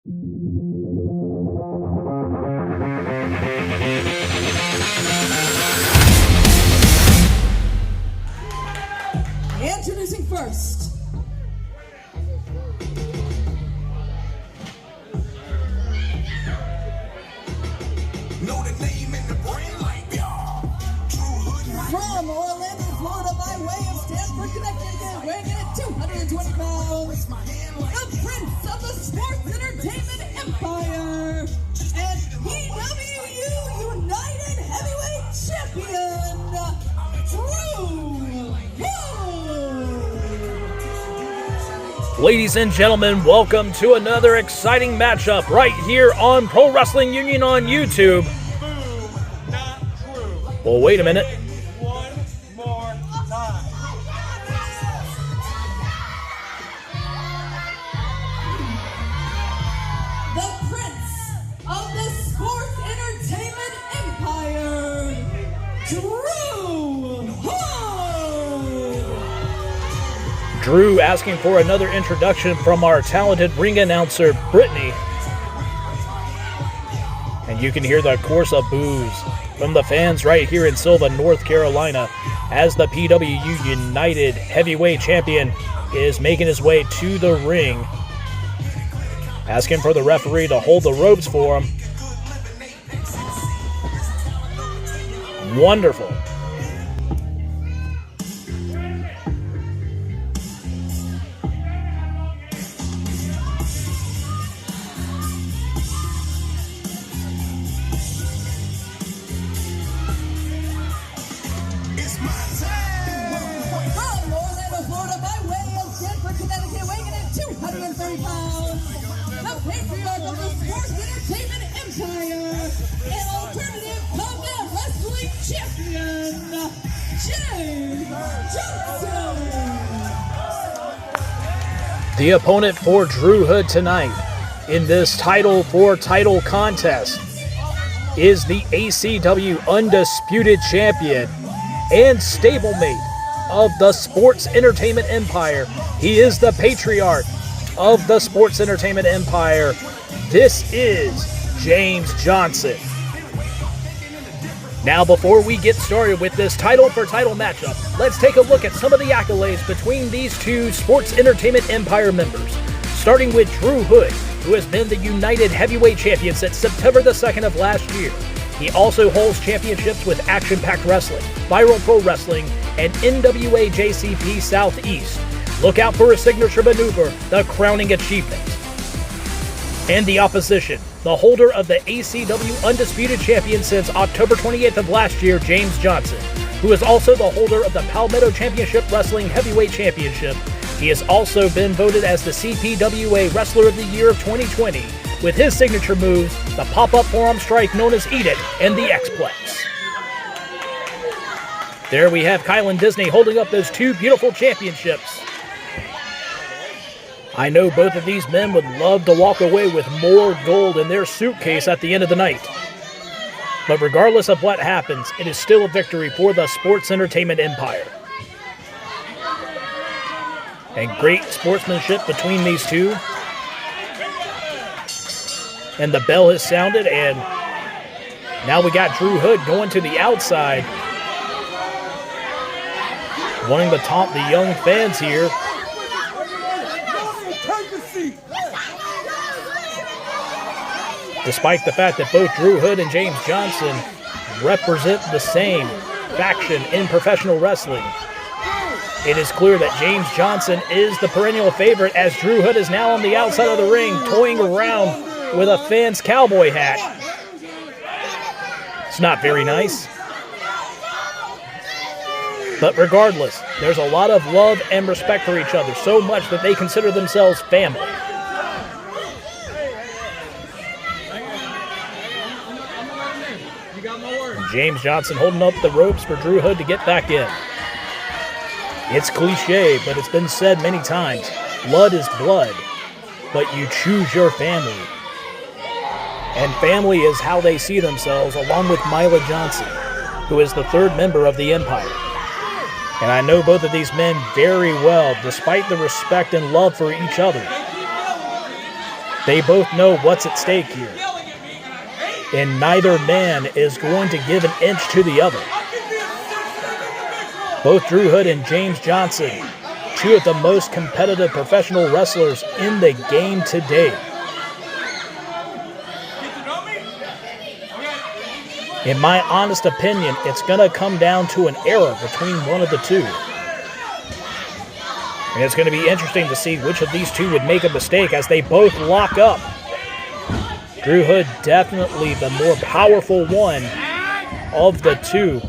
Introducing first, know the name and the brand like y'all. from Orlando, Florida, by way of Stanford, Connecticut, weighing in at 220 pounds, the Prince of the Sports Entertainment Empire, and PWU United Heavyweight Champion, Drew Hood. Ladies and gentlemen, welcome to another exciting matchup right here on Pro Wrestling Union on YouTube. Boom, not true. Well, wait a minute. One more time. The Prince of the Sports Entertainment Empire, Drew Hood. Drew asking for another introduction from our talented ring announcer, Brittany. And you can hear the chorus of boos from the fans right here in Sylva, North Carolina, as the PWU United Heavyweight Champion is making his way to the ring, asking for the referee to hold the ropes for him. Wonderful. It's my time. From Orlando, Florida, by way of Stanford, Connecticut, weighing in at 230 pounds, the patriarch of the Sports Entertainment Empire, and alternative combat wrestling champion, James Johnson. The opponent for Drew Hood tonight in this title for title contest is the ACW Undisputed Champion and stablemate of the Sports Entertainment Empire. He is the patriarch of the Sports Entertainment Empire. This is James Johnson. Now, before we get started with this title for title matchup, let's take a look at some of the accolades between these two Sports Entertainment Empire members. Starting with Drew Hood, who has been the United Heavyweight Champion since September the 2nd of last year. He also holds championships with Action Packed Wrestling, Viral Pro Wrestling, and NWA JCP Southeast. Look out for his signature maneuver, the Crowning Achievement. And the opposition, the holder of the ACW Undisputed Champion since October 28th of last year, James Johnson, who is also the holder of the Palmetto Championship Wrestling Heavyweight Championship. He has also been voted as the CPWA Wrestler of the Year of 2020, with his signature moves, the pop-up forearm strike known as Eat It, and the X-Plex. There we have Kylan Disney holding up those two beautiful championships. I know both of these men would love to walk away with more gold in their suitcase at the end of the night. But regardless of what happens, it is still a victory for the Sports Entertainment Empire. And great sportsmanship between these two. And the bell has sounded, and now we got Drew Hood going to the outside, wanting to taunt the young fans here. Despite the fact that both Drew Hood and James Johnson represent the same faction in professional wrestling, it is clear that James Johnson is the perennial favorite, as Drew Hood is now on the outside of the ring, toying around with a fan's cowboy hat. It's not very nice. But regardless, there's a lot of love and respect for each other, so much that they consider themselves family. James Johnson holding up the ropes for Drew Hood to get back in. It's cliche, but it's been said many times. Blood is blood, but you choose your family. And family is how they see themselves, along with Mila Johnson, who is the third member of the Empire. And I know both of these men very well, despite the respect and love for each other. They both know what's at stake here. And neither man is going to give an inch to the other. Both Drew Hood and James Johnson, two of the most competitive professional wrestlers in the game today. In my honest opinion, it's going to come down to an error between one of the two. And it's going to be interesting to see which of these two would make a mistake as they both lock up. Drew Hood definitely the more powerful one of the two.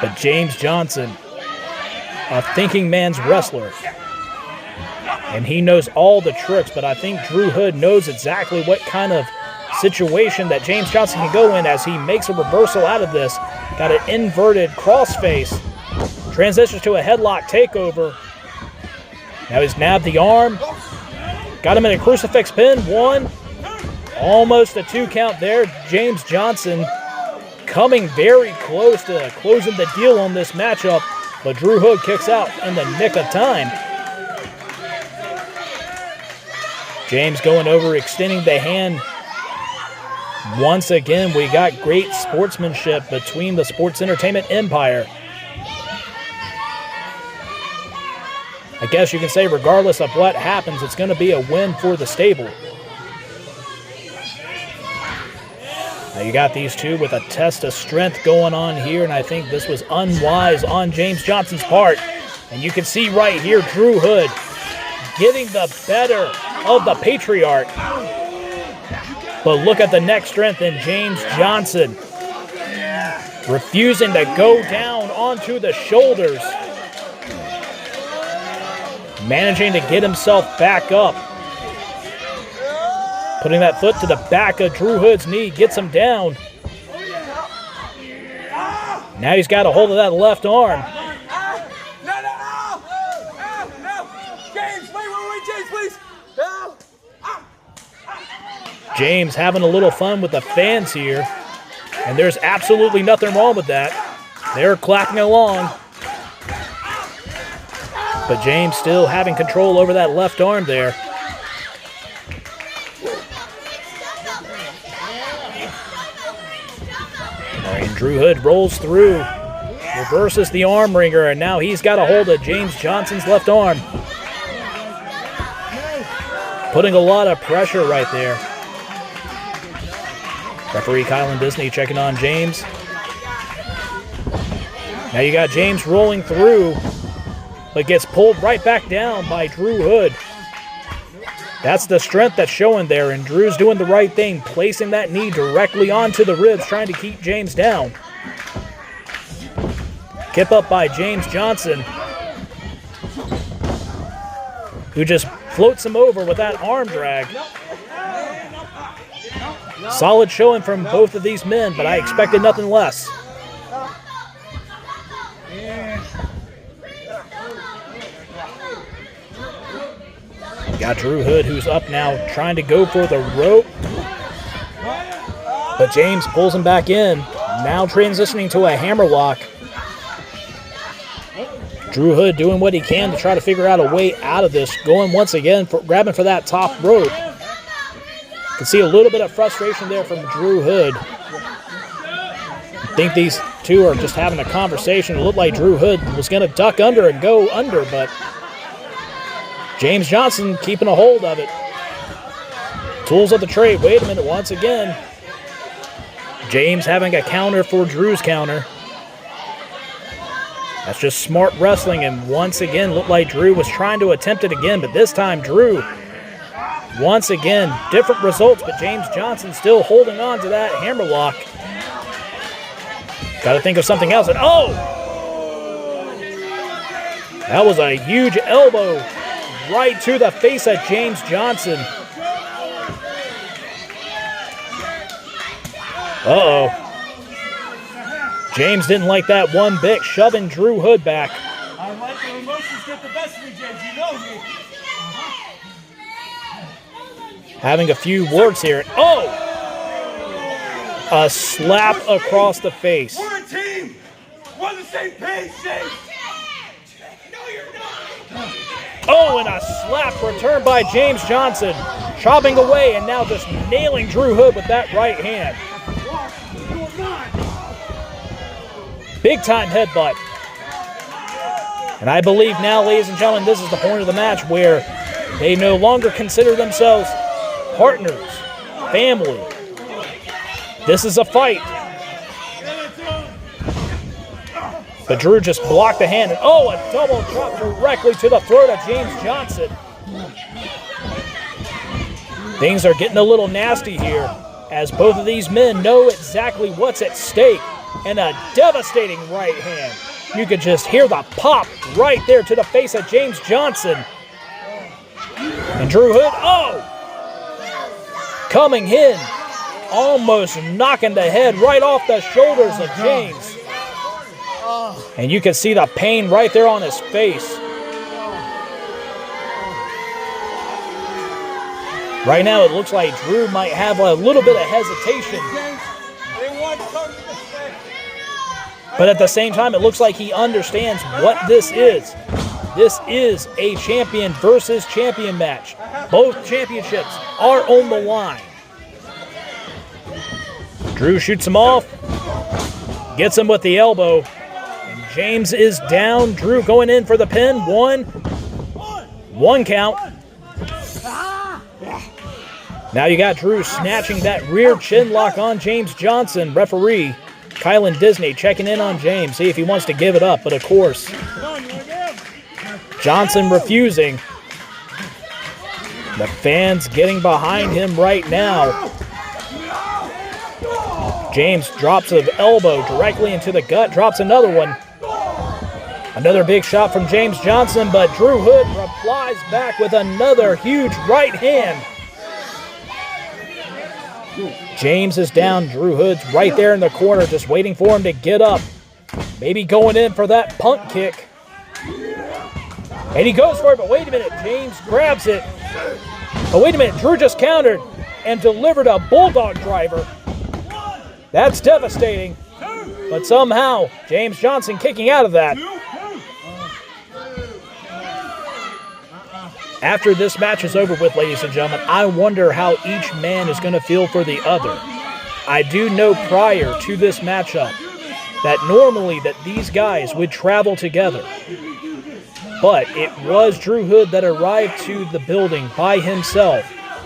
But James Johnson, a thinking man's wrestler. And he knows all the tricks, but I think Drew Hood knows exactly what kind of situation that James Johnson can go in as he makes a reversal out of this. Got an inverted crossface. Transitions to a headlock takeover. Now he's nabbed the arm. Got him in a crucifix pin. One. Almost a 2 count there. James Johnson coming very close to closing the deal on this matchup, but Drew Hood kicks out in the nick of time. James going over, extending the hand. Once again, we got great sportsmanship between the Sports Entertainment Empire. I guess you can say regardless of what happens, it's going to be a win for the stable. Now you got these two with a test of strength going on here, and I think this was unwise on James Johnson's part. And you can see right here, Drew Hood getting the better of the Patriarch. But look at the neck strength in James Johnson. Refusing to go down onto the shoulders. Managing to get himself back up. Putting that foot to the back of Drew Hood's knee, gets him down. Now he's got a hold of that left arm. No. James, wait, James, please. No. James having a little fun with the fans here. And there's absolutely nothing wrong with that. They're clapping along. But James still having control over that left arm there. And Drew Hood rolls through, reverses the arm wringer, and now he's got a hold of James Johnson's left arm. Putting a lot of pressure right there. Referee Kylan Disney checking on James. Now you got James rolling through, but gets pulled right back down by Drew Hood. That's the strength that's showing there, and Drew's doing the right thing, placing that knee directly onto the ribs, trying to keep James down. Kip up by James Johnson, who just floats him over with that arm drag. Solid showing from both of these men, but I expected nothing less. Got Drew Hood, who's up now, trying to go for the rope. But James pulls him back in. Now transitioning to a hammerlock. Drew Hood doing what he can to try to figure out a way out of this. Going once again, grabbing for that top rope. Can see a little bit of frustration there from Drew Hood. I think these two are just having a conversation. It looked like Drew Hood was going to duck under and go under, but James Johnson keeping a hold of it. Tools of the trade. Wait a minute, once again. James having a counter for Drew's counter. That's just smart wrestling, and once again, looked like Drew was trying to attempt it again, but this time Drew, once again, different results, but James Johnson still holding on to that hammerlock. Got to think of something else, and oh! That was a huge elbow right to the face of James Johnson. Uh-oh. James didn't like that one bit, shoving Drew Hood back. I let the emotions get the best of me, James. You know me. Having a few words here. Oh! A slap across the face. We're a team. We're on the same page, James. No, you're not. Oh, and a slap returned by James Johnson. Chopping away and now just nailing Drew Hood with that right hand. Big time headbutt. And I believe now, ladies and gentlemen, this is the point of the match where they no longer consider themselves partners, family. This is a fight. But Drew just blocked the hand. And oh, a double drop directly to the throat of James Johnson. Things are getting a little nasty here as both of these men know exactly what's at stake. And a devastating right hand. You could just hear the pop right there to the face of James Johnson. And Drew Hood, oh! Coming in, almost knocking the head right off the shoulders of James. And you can see the pain right there on his face. Right now it looks like Drew might have a little bit of hesitation. But at the same time, it looks like he understands what this is. This is a champion versus champion match. Both championships are on the line. Drew shoots him off, gets him with the elbow, and James is down. Drew going in for the pin. One count. Now you got Drew snatching that rear chin lock on James Johnson. Referee Kylan Disney checking in on James, see if he wants to give it up, but of course, Johnson refusing. The fans getting behind him right now. James drops an elbow directly into the gut, drops another one. Another big shot from James Johnson, but Drew Hood replies back with another huge right hand. James is down. Drew Hood's right there in the corner, just waiting for him to get up. Maybe going in for that punt kick. And he goes for it, but wait a minute. James grabs it. But wait a minute. Drew just countered and delivered a bulldog driver. That's devastating. But somehow, James Johnson kicking out of that. After this match is over with, ladies and gentlemen, I wonder how each man is going to feel for the other. I do know prior to this matchup that normally that these guys would travel together. But it was Drew Hood that arrived to the building by himself.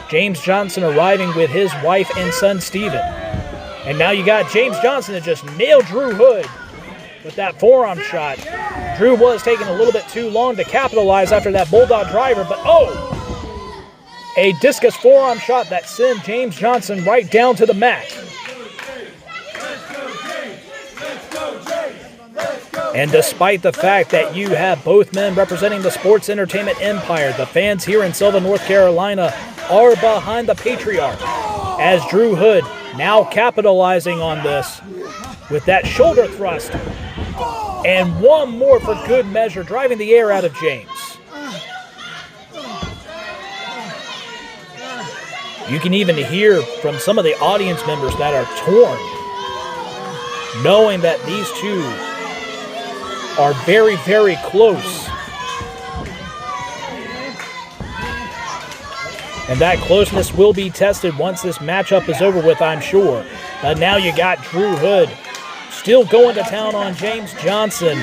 James Johnson arriving with his wife and son, Steven. And now you got James Johnson that just nailed Drew Hood with that forearm shot. Drew was taking a little bit too long to capitalize after that bulldog driver, but oh! A discus forearm shot that sent James Johnson right down to the mat. And despite the fact that you have both men representing the sports entertainment empire, the fans here in Sylva, North Carolina are behind the Patriarch, as Drew Hood now capitalizing on this with that shoulder thrust. And one more for good measure, driving the air out of James. You can even hear from some of the audience members that are torn, knowing that these two are very, very close. And that closeness will be tested once this matchup is over with, I'm sure. But now you got Drew Hood still going to town on James Johnson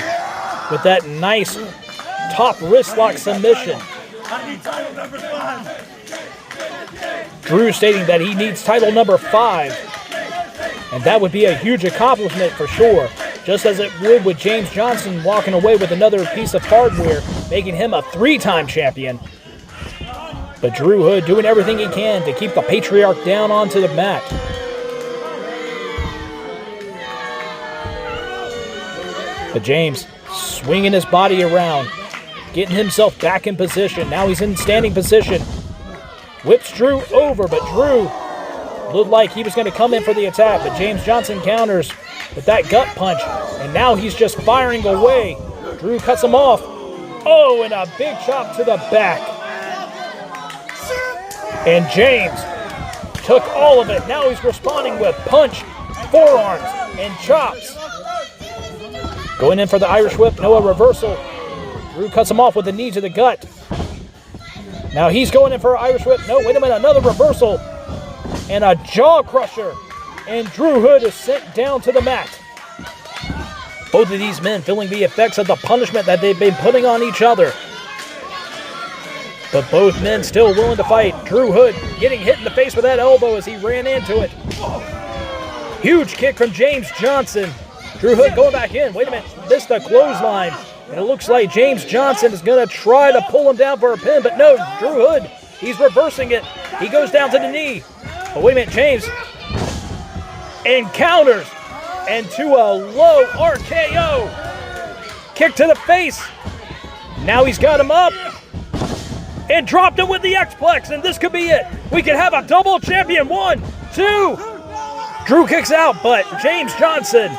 with that nice top wrist lock submission. Drew stating that he needs title number 5. And that would be a huge accomplishment for sure. Just as it would with James Johnson walking away with another piece of hardware, making him a 3-time champion. But Drew Hood doing everything he can to keep the Patriarch down onto the mat. But James swinging his body around, getting himself back in position. Now he's in standing position. Whips Drew over, but Drew looked like he was going to come in for the attack. But James Johnson counters with that gut punch. And now he's just firing away. Drew cuts him off. Oh, and a big chop to the back. And James took all of it. Now he's responding with punch, forearms, and chops. Going in for the Irish whip, no reversal. Drew cuts him off with a knee to the gut. Now he's going in for an Irish whip. No, wait a minute, another reversal. And a jaw crusher. And Drew Hood is sent down to the mat. Both of these men feeling the effects of the punishment that they've been putting on each other. But both men still willing to fight. Drew Hood getting hit in the face with that elbow as he ran into it. Huge kick from James Johnson. Drew Hood going back in. Wait a minute, missed the clothesline. And it looks like James Johnson is going to try to pull him down for a pin. But no, Drew Hood, he's reversing it. He goes down to the knee. But wait a minute, James encounters and to a low RKO. Kick to the face. Now he's got him up. And dropped him with the X-Plex, and this could be it. We could have a double champion. 1, 2. Drew kicks out, but James Johnson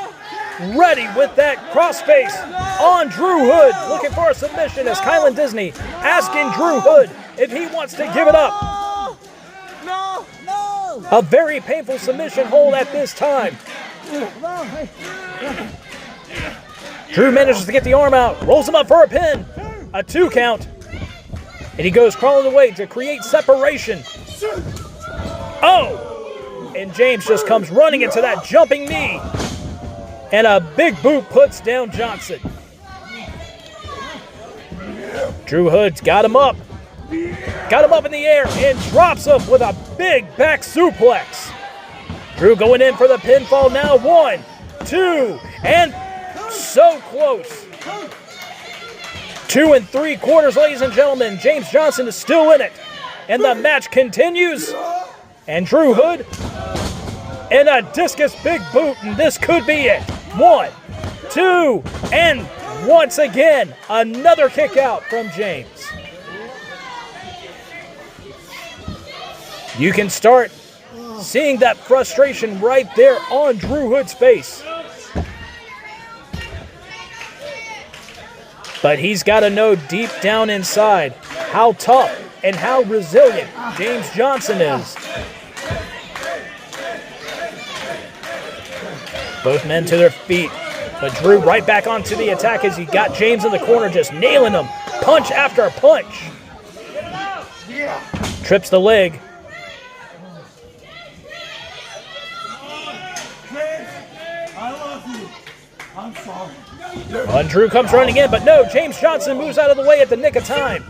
ready with that crossface on Drew Hood, looking for a submission as Kylan Disney asking Drew Hood if he wants to give it up. No! A very painful submission hold at this time. Drew manages to get the arm out, rolls him up for a pin. A 2 count. And he goes crawling away to create separation. Oh! And James just comes running into that jumping knee. And a big boot puts down Johnson. Drew Hood's got him up. Got him up in the air and drops him with a big back suplex. Drew going in for the pinfall now. 1, 2, and so close. 2 3/4, ladies and gentlemen. James Johnson is still in it. And the match continues. And Drew Hood and a discus big boot, and this could be it. 1, 2, and once again, another kick out from James. You can start seeing that frustration right there on Drew Hood's face. But he's got to know deep down inside how tough and how resilient James Johnson is. Both men to their feet, but Drew right back onto the attack as he got James in the corner, just nailing him, punch after punch. Trips the leg. And Drew comes running in, but no, James Johnson moves out of the way at the nick of time.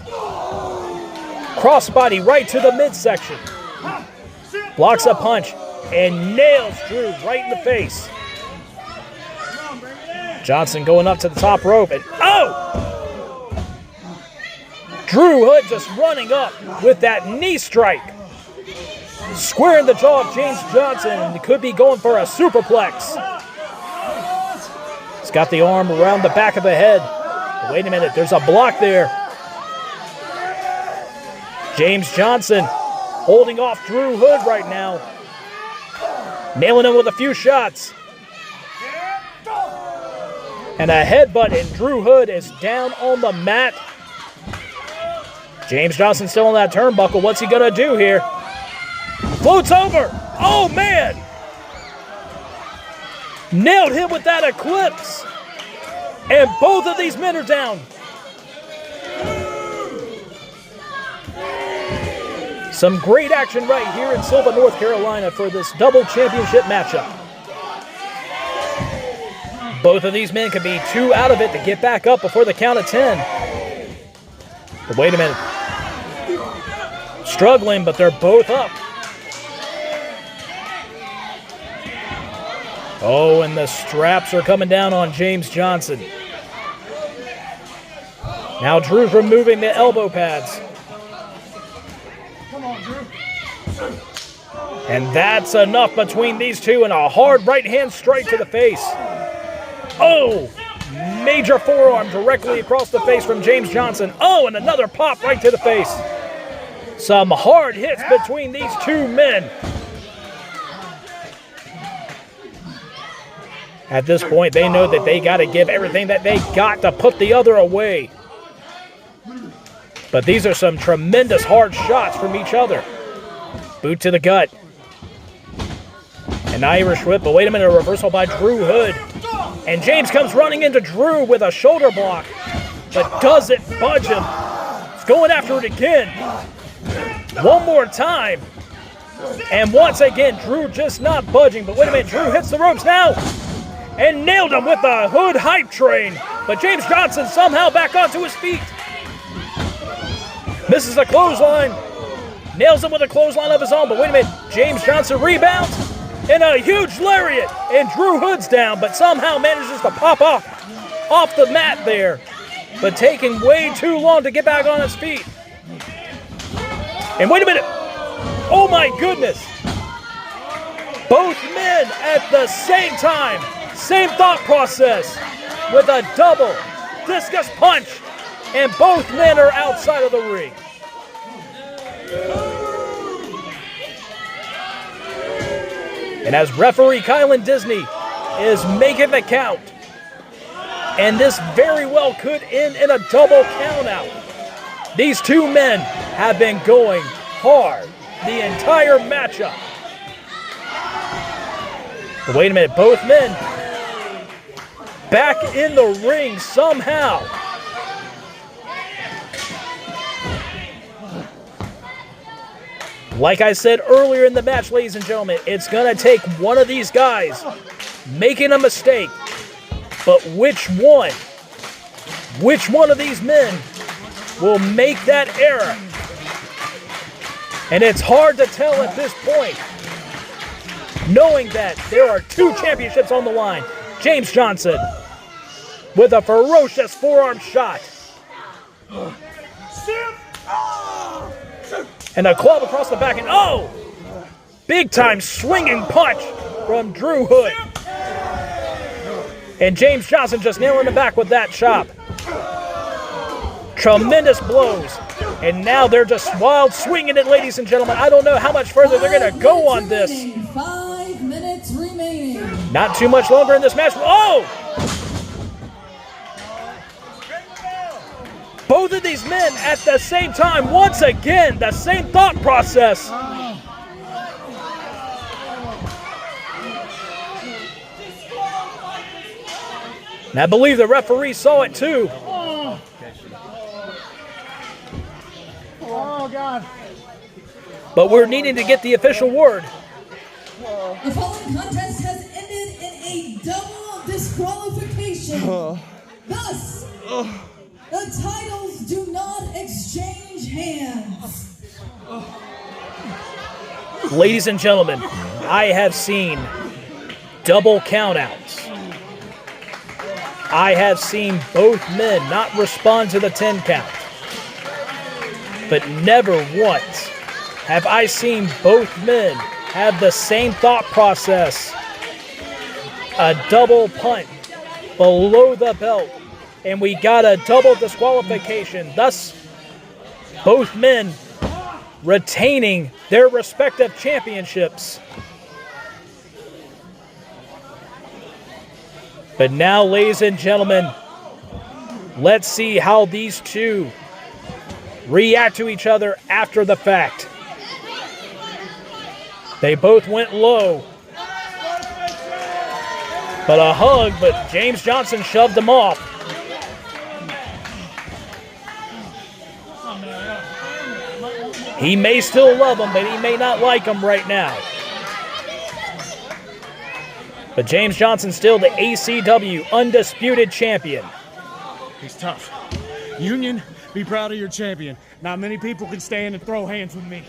Crossbody right to the midsection. Blocks a punch and nails Drew right in the face. Johnson going up to the top rope, and oh! Drew Hood just running up with that knee strike. Squaring the jaw of James Johnson, and he could be going for a superplex. He's got the arm around the back of the head. But wait a minute, there's a block there. James Johnson holding off Drew Hood right now. Nailing him with a few shots. And a headbutt, and Drew Hood is down on the mat. James Johnson still on that turnbuckle. What's he gonna do here? Floats over. Oh, man. Nailed him with that eclipse. And both of these men are down. Some great action right here in Sylva, North Carolina for this double championship matchup. Both of these men could be 2 out of it to get back up before the count of 10. But wait a minute. Struggling, but they're both up. Oh, and the straps are coming down on James Johnson. Now Drew's removing the elbow pads. And that's enough between these two, and a hard right-hand strike to the face. Oh, major forearm directly across the face from James Johnson. Oh, and another pop right to the face. Some hard hits between these two men. At this point, they know that they got to give everything that they got to put the other away. But these are some tremendous hard shots from each other. Boot to the gut. An Irish whip, but wait a minute, a reversal by Drew Hood. And James comes running into Drew with a shoulder block, but doesn't budge him. He's going after it again. One more time. And once again, Drew just not budging. But wait a minute, Drew hits the ropes now. And nailed him with the Hood Hype Train. But James Johnson somehow back onto his feet. Misses a clothesline. Nails him with a clothesline of his own. But wait a minute, James Johnson rebounds. And a huge lariat. And Drew Hood's down, but somehow manages to pop off the mat there. But taking way too long to get back on his feet. And wait a minute. Oh my goodness. Both men at the same time. Same thought process. With a double discus punch. And both men are outside of the ring. And as referee Kylan Disney is making the count. And this very well could end in a double countout. These two men have been going hard the entire matchup. But wait a minute, both men back in the ring somehow. Like I said earlier in the match, ladies and gentlemen, it's going to take one of these guys making a mistake. But which one of these men will make that error? And it's hard to tell at this point, knowing that there are two championships on the line. James Johnson with a ferocious forearm shot. And a club across the back, and oh! Big time swinging punch from Drew Hood. And James Johnson just nailing the back with that chop. Tremendous blows. And now they're just wild swinging it, ladies and gentlemen. I don't know how much further they're going to go on this. 5 minutes remaining. Not too much longer in this match. Oh! Both of these men at the same time, once again, the same thought process. And I believe the referee saw it too. Oh, God. But we're needing to get the official word. The following contest has ended in a double disqualification. Thus, the titles do not exchange hands. Ladies and gentlemen, I have seen double countouts. I have seen both men not respond to the 10 count. But never once have I seen both men have the same thought process. A double punt below the belt. And we got a double disqualification. Thus, both men retaining their respective championships. But now, ladies and gentlemen, let's see how these two react to each other after the fact. They both went low. But a hug, but James Johnson shoved them off. He may still love him, but he may not like him right now. But James Johnson still the ACW Undisputed Champion. He's tough. Union, be proud of your champion. Not many people can stand and throw hands with me.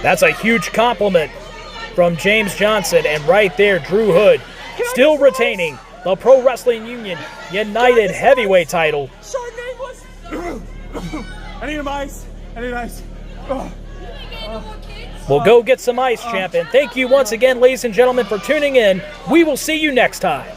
That's a huge compliment from James Johnson. And right there, Drew Hood still retaining the Pro Wrestling Union United Heavyweight title. I need ice. I need ice. We'll go get some ice, champ. And thank you once again, ladies and gentlemen, for tuning in. We will see you next time.